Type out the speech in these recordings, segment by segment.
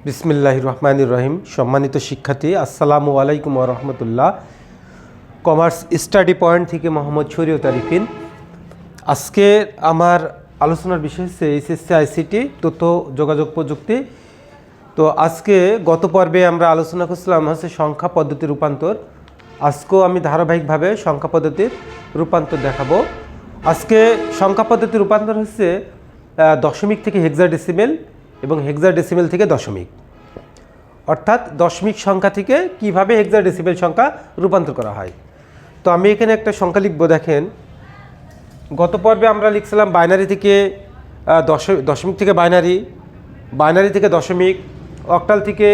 বিসমিল্লাহির রহমানির রহিম। সম্মানিত শিক্ষার্থী, আসসালামু আলাইকুম ওয়া রাহমাতুল্লাহ। কমার্স স্টাডি পয়েন্ট থেকে মোহাম্মদ শরীয়ত আরিফিন। আজকে আমার আলোচনার বিষয় হচ্ছে এইচএসসি আইসিটি তথ্য যোগাযোগ প্রযুক্তি। তো আজকে গত পর্বে আমরা আলোচনা করছিলাম হচ্ছে সংখ্যা পদ্ধতির রূপান্তর। আজকেও আমি ধারাবাহিকভাবে সংখ্যা পদ্ধতির রূপান্তর দেখাবো। আজকে সংখ্যা পদ্ধতির রূপান্তর হচ্ছে দশমিক থেকে হেক্সাডেসিমেল এবং হেক্সাডেসিমেল থেকে দশমিক, অর্থাৎ দশমিক সংখ্যা থেকে কিভাবে হেক্সাডেসিমেল সংখ্যা রূপান্তর করা হয়। তো আমি এখানে একটা সংখ্যা লিখব। দেখেন, গত পর্বে আমরা লিখছিলাম বাইনারি থেকে দশমিক থেকে বাইনারি, বাইনারি থেকে দশমিক, অক্টাল থেকে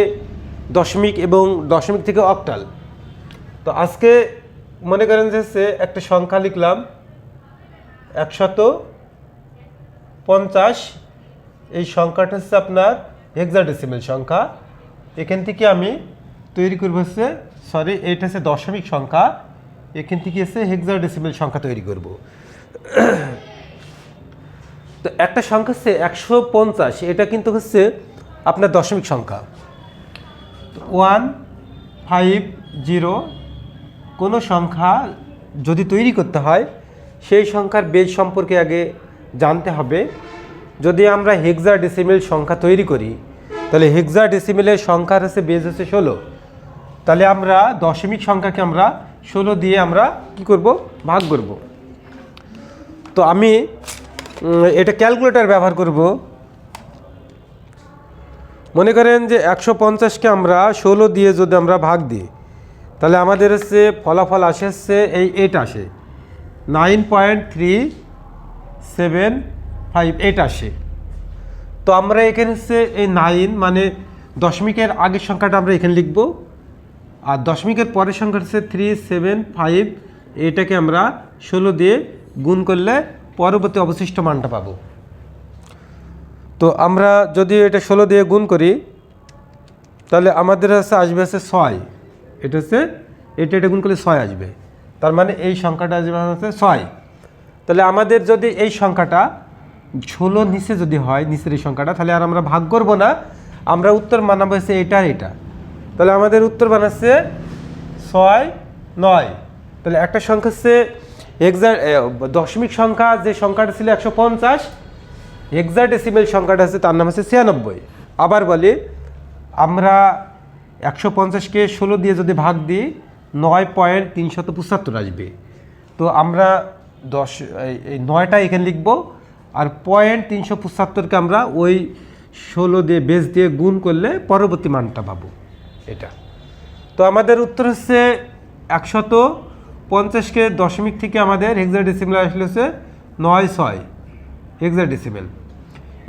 দশমিক এবং দশমিক থেকে অক্টাল। তো আজকে মনে করেন যে একটা সংখ্যা লিখলাম 150। এই সংখ্যাটা হচ্ছে আপনার হেক্সাডেসিমেল সংখ্যা। এখান থেকে আমি তৈরি করবো হচ্ছে এইটা হচ্ছে দশমিক সংখ্যা, এখান থেকে হচ্ছে হেক্সাডেসিমেল সংখ্যা তৈরি করব। তো একটা সংখ্যা হচ্ছে 150, এটা কিন্তু হচ্ছে আপনার দশমিক সংখ্যা। 150 কোনো সংখ্যা যদি তৈরি করতে হয় সেই সংখ্যার বেজ সম্পর্কে আগে জানতে হবে। যদি আমরা হেক্সাডেসিমেল সংখ্যা তৈরি করি তাহলে হেক্সাডেসিমেলের সংখ্যার হচ্ছে বেজ হচ্ছে 16। তাহলে আমরা দশমিক সংখ্যাকে আমরা 16 দিয়ে আমরা কি করব, ভাগ করব। তো আমি এটা ক্যালকুলেটর ব্যবহার করব। মনে করেন যে 150কে আমরা 16 দিয়ে যদি আমরা ভাগ দিই তাহলে আমাদের হচ্ছে ফলাফল আসে হচ্ছে এইটা আসে 9.378 আসে। তো আমরা এখানে হচ্ছে এই 9 মানে দশমিকের আগের সংখ্যাটা আমরা এখানে লিখব, আর দশমিকের পরের সংখ্যা হচ্ছে 375। এটাকে আমরা 16 দিয়ে গুণ করলে পরবর্তী অবশিষ্ট মানটা পাবো। তো আমরা যদি এটা 16 দিয়ে গুণ করি তাহলে আমাদের হচ্ছে আসবে হচ্ছে 6। এটা হচ্ছে এটা গুণ করলে 6 আসবে, তার মানে এই সংখ্যাটা আসবে হচ্ছে 6। তাহলে আমাদের যদি এই সংখ্যাটা 16 নিচে যদি হয়, নিচের এই সংখ্যাটা, তাহলে আর আমরা ভাগ করব না, আমরা উত্তর বানাবো হচ্ছে এটা আর এটা। তাহলে আমাদের উত্তর বানাচ্ছে 6, 9। তাহলে একটা সংখ্যা হচ্ছে দশমিক সংখ্যা, যে সংখ্যাটা ছিল 150, হেক্সাডেসিমেল সংখ্যাটা আছে তার নাম হচ্ছে 96। আবার বলি, আমরা 150কে 16 দিয়ে যদি ভাগ দিই 9.375 আসবে। তো আমরা 9টা এখানে লিখব, আর 0.375কে আমরা ওই 16 দিয়ে বেস দিয়ে গুণ করলে পরবর্তী মানটা পাবো এটা। তো আমাদের উত্তর হচ্ছে 150কে দশমিক থেকে আমাদের হেক্সাডেসিমেল আসলে হচ্ছে 96 হেক্সাডেসিমেল।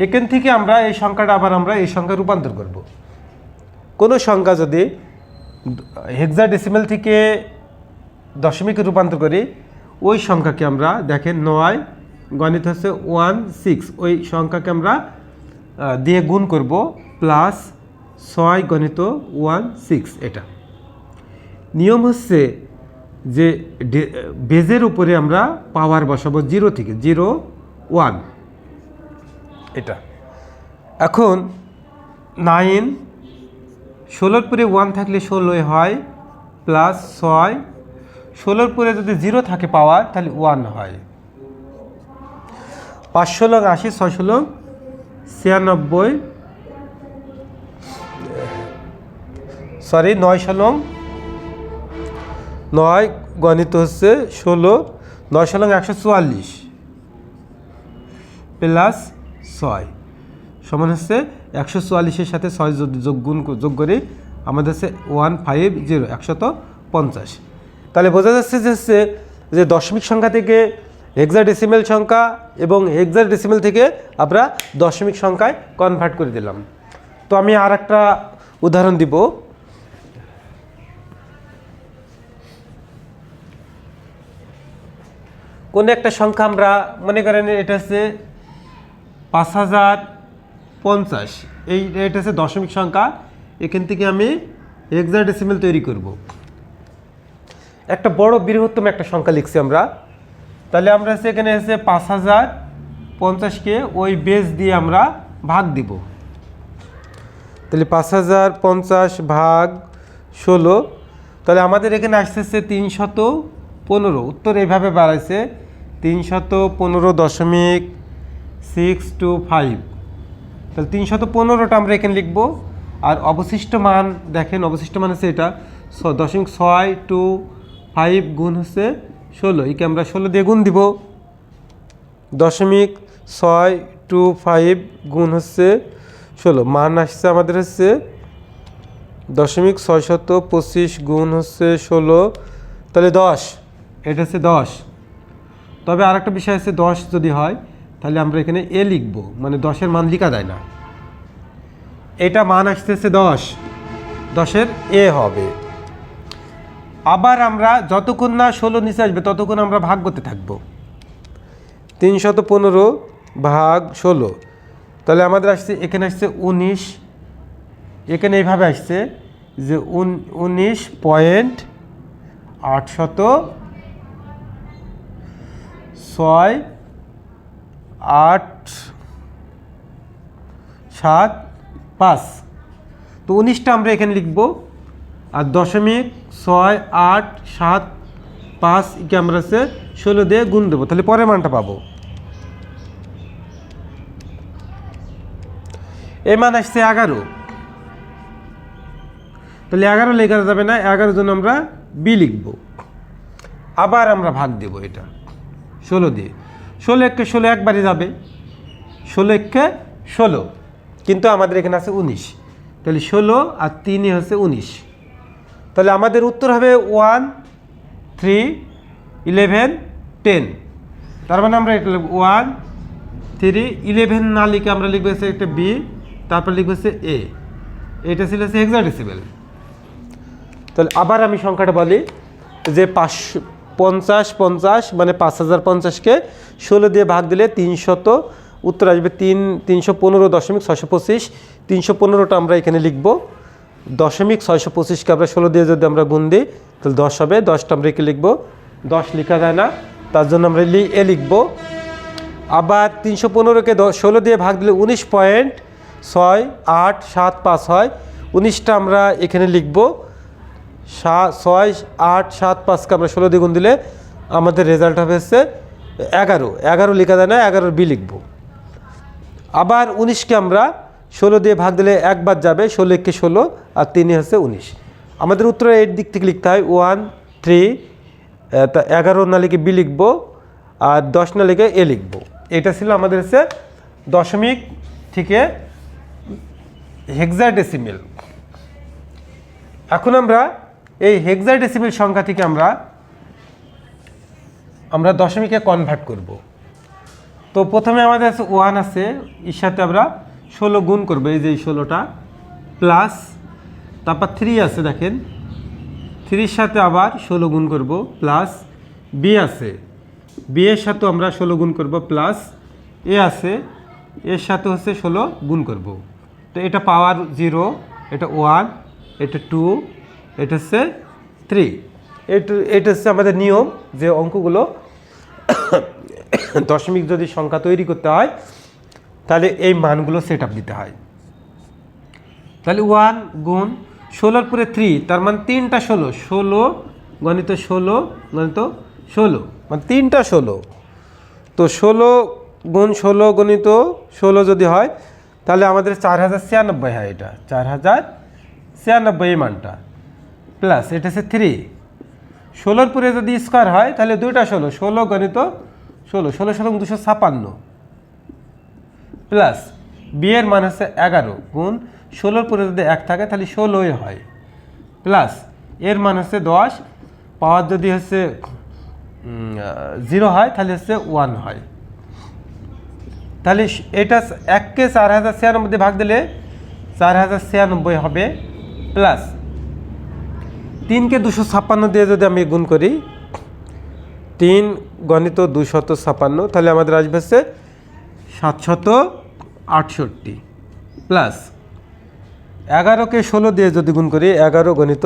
এখান থেকে আমরা এই সংখ্যাটা আবার আমরা এই সংখ্যা রূপান্তর করব। কোনো সংখ্যা যদি হেক্সাডেসিমেল থেকে দশমিকে রূপান্তর করি, ওই সংখ্যাকে আমরা দেখেন 9 গণিত হচ্ছে 16, ওই সংখ্যাকে আমরা দিয়ে গুণ করব, প্লাস 6 গণিত 16। এটা নিয়ম হচ্ছে যে বেজের উপরে আমরা পাওয়ার বসাবো 0 থেকে 0, 1 এটা। এখন 9 16-র পরে 1 থাকলে 16 হয়, প্লাস 6 16-র পরে যদি 0 থাকে পাওয়ার তাহলে 1 হয়। 5 16 80, 6 16 96, 9 16 9 গণিত হচ্ছে 16, 9 16 144 প্লাস 6 সমান হচ্ছে 144-এর সাথে 6 যদি যোগ করি আমাদের হচ্ছে 150, 150। তাহলে বোঝা যাচ্ছে যে দশমিক সংখ্যা থেকে হেক্সাডেসিমেল সংখ্যা এবং হেক্সাডেসিমেল থেকে আমরা দশমিক সংখ্যায় কনভার্ট করে দিলাম। তো আমি আর একটা উদাহরণ দিব। কোন একটা সংখ্যা আমরা মনে করেন এটা হচ্ছে 5050, এটা হচ্ছে দশমিক সংখ্যা। এখান থেকে আমি হেক্সাডেসিমেল তৈরি করব। একটা বড় বৃহত্তম একটা সংখ্যা লিখছি আমরা, তাহলে আমরা এখানে হচ্ছে 5050কে ওই বেস দিয়ে আমরা ভাগ দিব। তাহলে 5050 ভাগ 16, তাহলে আমাদের এখানে আসতেছে 315। উত্তর এইভাবে বাড়াইছে 315.625। তাহলে 315টা আমরা এখানে লিখব। আর অবশিষ্ট মান দেখেন, অবশিষ্ট মান হচ্ছে এটা 0.625 গুণ হচ্ছে 16। একে আমরা 16 দিয়ে গুণ দিব। 0.625 গুণ হচ্ছে 16, মান আসছে আমাদের হচ্ছে 0.625 গুণ হচ্ছে 16, তাহলে 10। এটা হচ্ছে 10। তবে আর একটা বিষয় আছে, 10 যদি হয় তাহলে আমরা এখানে এ লিখব, মানে 10-এর মান লেখা যায় না। এটা মান আসতেছে 10, 10-এর এ হবে। আবার আমরা যতক্ষণ না 16 নিচে আসবে ততক্ষণ আমরা ভাগ করতে থাকব। 315 ভাগ 16, তাহলে আমাদের আসছে এখানে আসছে 19। এখানে এইভাবে আসছে যে 19.6875। তো 19টা আমরা এখানে লিখব, আর 0.6875 কে আমরা হচ্ছে 16 দিয়ে গুণ দেবো, তাহলে পরের মানটা পাবো। এই মান আসছে 11। তাহলে 11 লেখা যাবে না, 11 জন্য আমরা বি লিখব। আবার আমরা ভাগ দেব এটা 16 দিয়ে। 16 একে 16 একবারই যাবে, 16 একে 16, কিন্তু আমাদের এখানে আছে 19। তাহলে 16 আর 3 হচ্ছে 19। তাহলে আমাদের উত্তর হবে 1, 3, 11, 10। তার মানে আমরা এটা লিখব 1, 3, 11 না লিখে আমরা লিখবো হচ্ছে একটা বি, তারপর লিখবো হচ্ছে এ। এটা ছিল হচ্ছে হেক্সাডেসিমেল। তাহলে আবার আমি সংখ্যাটা বলি যে 550 মানে 5050-কে 16 দিয়ে ভাগ দিলে 300, উত্তর আসবে 315.625। 315টা আমরা এখানে লিখব। 0.625-কে আমরা 16 দিয়ে যদি আমরা গুণ দিই তাহলে 10 হবে। 10টা আমরা একে লিখব, 10 লেখা যায় না, তার জন্য আমরা এ লিখব। আবার 315-কে 16 দিয়ে ভাগ দিলে 19.6875 হয়। 19টা আমরা এখানে লিখব। 6875-কে আমরা 16 দিয়ে গুণ দিলে আমাদের রেজাল্ট হবে হচ্ছে 11। 11 লেখা যায় না, 11 বি লিখব। আবার 19কে আমরা 16 দিয়ে ভাগ দিলে একবার যাবে, 16 একে 16 আর 3 হচ্ছে 19। আমাদের উত্তর এর দিক থেকে লিখতে হয় 1, 3, 11 না লিখে বি লিখব, আর 10 না লিখে এ লিখব। এটা ছিল আমাদের হচ্ছে দশমিক থেকে হেক্সাডেসিমেল। এখন আমরা এই হেক্সাডেসিমেল সংখ্যা থেকে আমরা দশমিকে কনভার্ট করব। তো প্রথমে আমাদের আছে 1 আছে, এর সাথে আমরা 16 গুণ করবো, এই যে এই 16টা, প্লাস তারপর 3 আছে, দেখেন 3-র সাথে আবার 16 গুণ করব, প্লাস বি আছে, বি এর সাথে আমরা 16 গুণ করব, প্লাস এ আছে, এর সাথে হচ্ছে 16 গুণ করব। তো এটা পাওয়ার 0, এটা 1, এটা 2, এটা হচ্ছে 3। এটা হচ্ছে আমাদের নিয়ম যে অঙ্কগুলো দশমিক যদি সংখ্যা তৈরি করতে হয় তাহলে এই মানগুলো সেট আপ দিতে হয়। তাহলে 1 গুণ 16-র পরে 3, তার মানে 3টা 16, 16 গণিত 16 গণিত 16, মানে 3টা 16। তো 16 গুণ 16 গণিত 16 যদি হয় তাহলে আমাদের 4096 হয়। এটা 4096 এই মানটা, প্লাস এটা হচ্ছে 3। 16-র পরে যদি স্কোয়ার হয় তাহলে 2টা 16, 16 গণিত 16, 16 শতক 256, প্লাস বি এর মান হচ্ছে 11 গুণ 16-র পরে যদি 1 থাকে তাহলে 16 হয়, প্লাস এর মান হচ্ছে 10, পাওয়ার যদি হচ্ছে 0 হয় তাহলে হচ্ছে 1 হয়। তাহলে এটা 1-কে 4096 দিয়ে ভাগ দিলে 4096 হবে, প্লাস 3-কে 256 দিয়ে যদি আমি গুণ করি, 3 গণিত 256, তাহলে আমাদের আসবে হচ্ছে 768, প্লাস 11-কে 16 দিয়ে যদি গুণ করি, 11 গণিত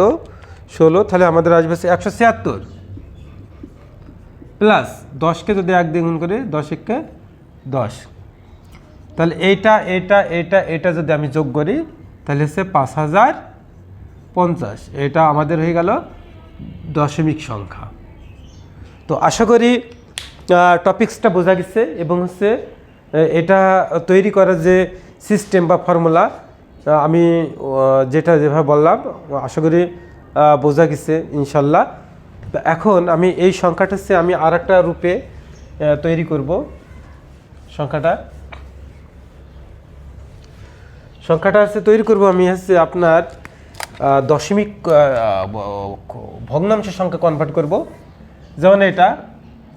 16, তাহলে আমাদের আসবে হচ্ছে 176, প্লাস 10-কে যদি 1 দিয়ে গুণ করি, 10-1-কে 10, তাহলে এটা এটা এটা এটা যদি আমি যোগ করি তাহলে হচ্ছে 5050, এটা আমাদের হয়ে গেল দশমিক সংখ্যা। তো আশা করি টপিক্সটা বোঝা গেছে এবং হচ্ছে এটা তৈরি করার যে সিস্টেম বা ফর্মুলা আমি যেভাবে বললাম আশা করি বোঝা গেছে ইনশাল্লাহ। তো এখন আমি এই সংখ্যাটা হচ্ছে আমি আর একটা রূপে তৈরি করব। সংখ্যাটা হচ্ছে তৈরি করব আমি হচ্ছে আপনার দশমিক ভগ্নাংশ সংখ্যা কনভার্ট করব।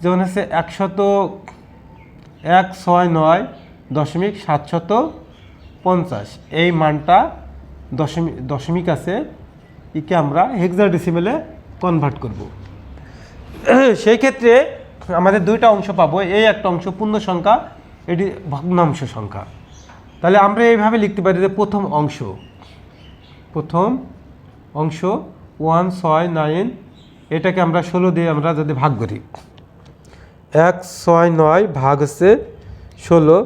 যেমন হচ্ছে 169.750 এই মানটা দশমিক আছে, একে আমরা হেক্সাডেসিমেলে কনভার্ট করব। সেই ক্ষেত্রে আমাদের দুইটা অংশ পাবো, এই একটা অংশ পূর্ণ সংখ্যা, এটি ভগ্নাংশ সংখ্যা। তাহলে আমরা এইভাবে লিখতে পারি যে প্রথম অংশ 169, এটাকে আমরা 16 দিয়ে আমরা যদি ভাগ করি, 169 ভাগ হচ্ছে 16,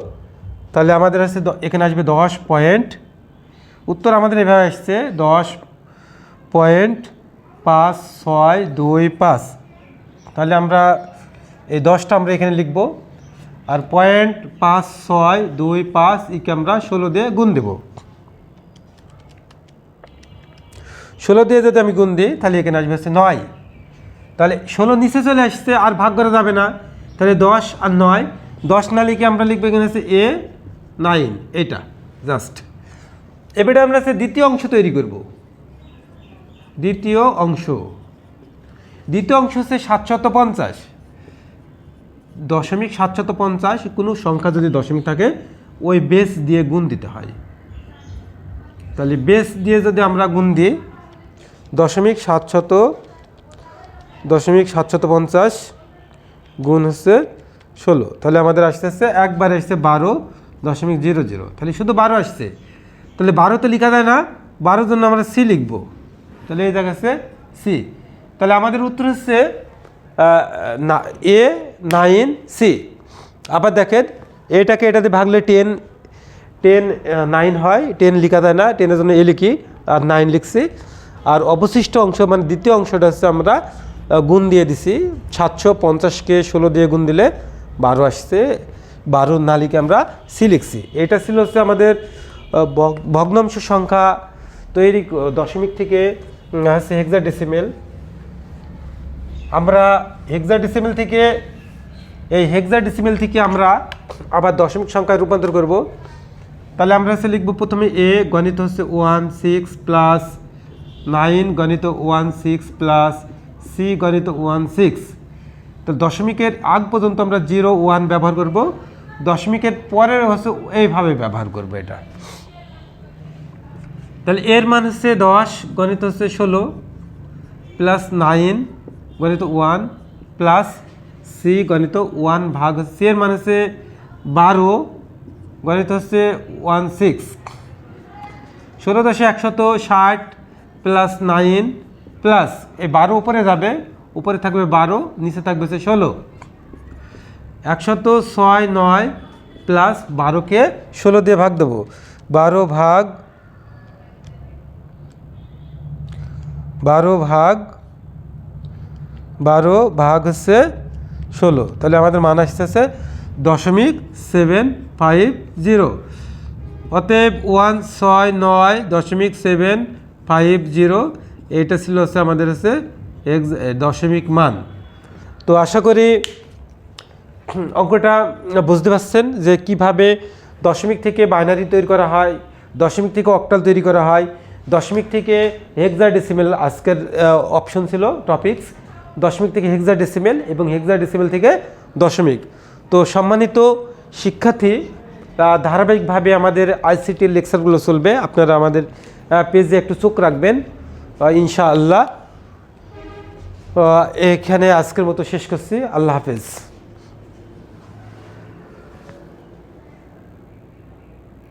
তাহলে আমাদের হচ্ছে এখানে আসবে 10 পয়েন্ট। উত্তর আমাদের এভাবে আসছে 10.5625। তাহলে আমরা এই 10টা আমরা এখানে লিখব, আর 0.5625 একে আমরা 16 দিয়ে গুণ দেব। 16 দিয়ে যদি আমি গুণ দিই তাহলে এখানে আসবে হচ্ছে 9। তাহলে 16 নিচে চলে আসছে, আর ভাগ করা যাবে না, তাহলে 10 আর 9, 10 না লিখে আমরা লিখবো এখানে হচ্ছে A9, এটা জাস্ট। এবারে আমরা হচ্ছে দ্বিতীয় অংশ তৈরি করব। দ্বিতীয় অংশ হচ্ছে 750, 750, কোনো সংখ্যা যদি দশমিক থাকে ওই বেস দিয়ে গুণ দিতে হয়। তাহলে বেস দিয়ে যদি আমরা গুণ দিই 750 গুণ হচ্ছে 16, তাহলে আমাদের আসতে একবারে আসছে 12.00, তাহলে শুধু 12 আসছে। তাহলে 12 তো লেখা যায় না, 12 জন্য আমরা সি লিখব, তাহলে এই দেখাচ্ছে সি। তাহলে আমাদের উত্তর হচ্ছে A9C। আবার দেখেন এটাতে ভাগলে 10 9 হয়, 10 লেখা যায় না, 10-এর জন্য এ লিখি আর 9 লিখছি। আর অবশিষ্ট অংশ মানে দ্বিতীয় অংশটা হচ্ছে আমরা গুণ দিয়ে দিছি, 750কে 16 দিয়ে গুণ দিলে 12 আসছে, 12 না লিখে আমরা সি লিখছি। এটা ছিল হচ্ছে আমাদের ভগ্নাংশ সংখ্যা তৈরি দশমিক থেকে হচ্ছে হেক্সাডেসিমেল। আমরা হেক্সাডেসিমেল থেকে আমরা আবার দশমিক সংখ্যায় রূপান্তর করব। তাহলে আমরা হচ্ছে লিখব প্রথমে এ গণিত হচ্ছে 16 প্লাস 9 গণিত 16 প্লাস সি গণিত 16। তো দশমিকের আগ পর্যন্ত আমরা 0 1 ব্যবহার করব, দশমিকের পরের হচ্ছে এইভাবে ব্যবহার করব এটা। তাহলে এর মান হচ্ছে 10 গণিত হচ্ছে 16 প্লাস 9 গণিত 1 প্লাস সি গণিত 1 ভাগ সি এর মান হচ্ছে 12 গণিত হচ্ছে 16। 16×160 প্লাস 9 প্লাস এই 12 উপরে যাবে, উপরে থাকবে 12, নিচে থাকবে হচ্ছে 16। 106 প্লাস 12কে 16 দিয়ে ভাগ দেবো, 12 ভাগ হচ্ছে 16, তাহলে আমাদের মান আসতেছে 0.750। অতএব 169.750 এইটা ছিল হচ্ছে আমাদের হচ্ছে দশমিক মান। তো আশা করি অঙ্কটা বুঝতে পারছেন যে কিভাবে দশমিক থেকে বাইনারি তৈরি করা হয়, দশমিক থেকে অক্টাল তৈরি করা হয়, দশমিক থেকে হেক্সাডেসিমেল আজকের অপশন ছিল টপিকস, দশমিক থেকে হেক্সাডেসিমেল এবং হেক্সাডেসিমেল থেকে দশমিক। তো সম্মানিত শিক্ষার্থী, ধারাবাহিকভাবে আমাদের আইসিটির লেকচারগুলো চলবে, আপনারা আমাদের পেজে একটু চোখ রাখবেন ইনশাআল্লাহ। এখানে আজকের মতো শেষ করছি, আল্লাহ হাফেজ।